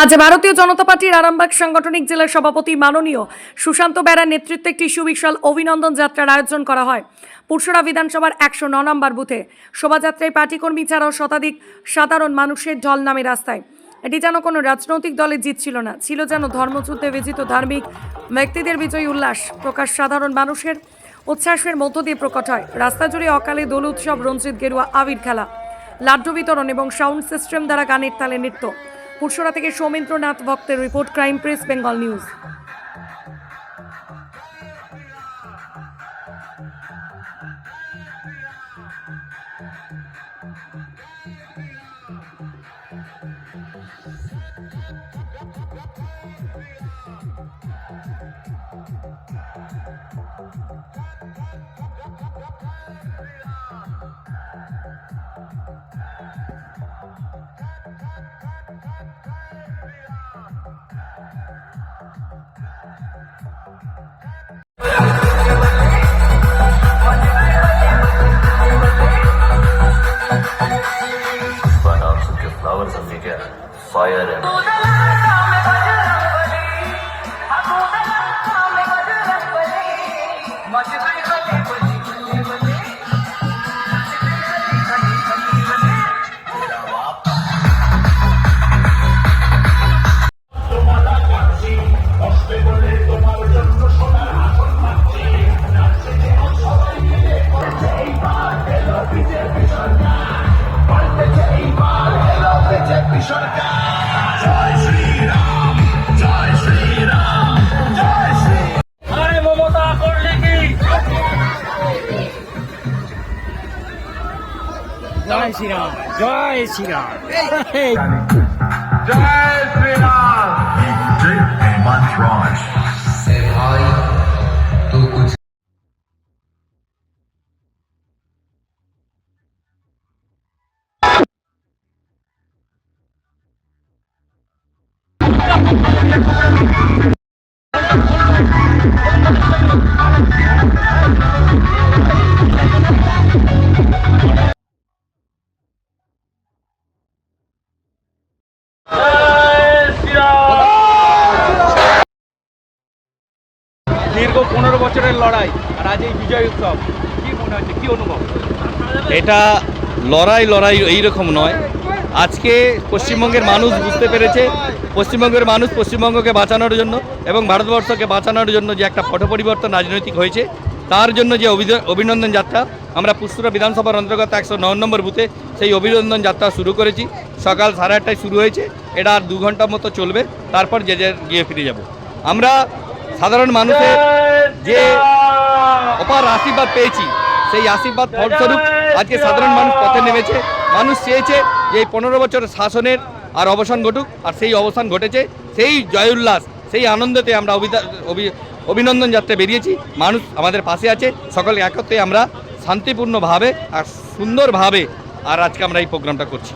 আজ ভারতীয় জনতা পার্টির আরামবাগ সাংগঠনিক জেলার সভাপতি মাননীয় সুশান্ত বেরার নেতৃত্বে একটি সুবিশাল অভিনন্দন যাত্রার আয়োজন করা হয় পুরসুরা বিধানসভার 109 নম্বর বুথে। শোভাযাত্রায় পার্টি কর্মী ছাড়াও শতাধিক সাধারণ মানুষের ঢল নামে রাস্তায়। এটি যেন কোনো রাজনৈতিক দলের জিত ছিল না, ছিল যেন ধর্মযুদ্ধে বিজিত ধার্মিক ব্যক্তিদের বিজয়ী উল্লাস প্রকাশ সাধারণ মানুষের উচ্ছ্বাসের মধ্য দিয়ে প্রকট হয়। রাস্তা জুড়ে অকালে দোল উৎসব, রঞ্জিত গেরুয়া আবির খেলা, লাড্ডু বিতরণ এবং সাউন্ড সিস্টেম দ্বারা গানের তালে নৃত্য। পুরসুরা থেকে সৌমেন্দ্রনাথ ভক্তের report, crime press Bengal news. But also the flowers of India, fire and জয় শ্রীরাম, জয় শ্রীরাম, जय Shri Ram. Jai Hemant Raj. भाई तू कुछ দীর্ঘ 15 বছরের লড়াই আর আজ এই বিজয় উৎসব, কি মনে হচ্ছে, কি অনুভব? এটা লড়াই এইরকম নয়। আজকে পশ্চিমবঙ্গের মানুষ বুঝতে পেরেছে, পশ্চিমবঙ্গের মানুষ পশ্চিমবঙ্গকে বাঁচানোর জন্য এবং ভারতবর্ষকে বাঁচানোর জন্য যে একটা পট পরিবর্তন রাজনৈতিক হয়েছে, তার জন্য যে অভিনন্দন যাত্রা আমরা পুরসুরা বিধানসভার অন্তর্গত 109 নম্বর বুথে সেই অভিনন্দন যাত্রা শুরু করেছি। সকাল 8:30টায় শুরু হয়েছে, এটা আর 2 ঘন্টার মতো চলবে, তারপর যে গিয়ে ফিরে যাব। আমরা সাধারণ মানুষের যে অপার আশীর্বাদ পেয়েছি, সেই আশীর্বাদ ফলস্বরূপ আজকে সাধারণ মানুষ পথে নেমেছে। মানুষ চেয়েছে যে এই 15 বছরের শাসনের আর অবসান ঘটুক, আর সেই অবসান ঘটেছে। সেই জয় উল্লাস, সেই আনন্দতে আমরা অভিনন্দন যাত্রায় বেরিয়েছি। মানুষ আমাদের পাশে আছে, সকলে একত্রে আমরা শান্তিপূর্ণভাবে আর সুন্দরভাবে আর আজকে আমরা এই প্রোগ্রামটা করছি।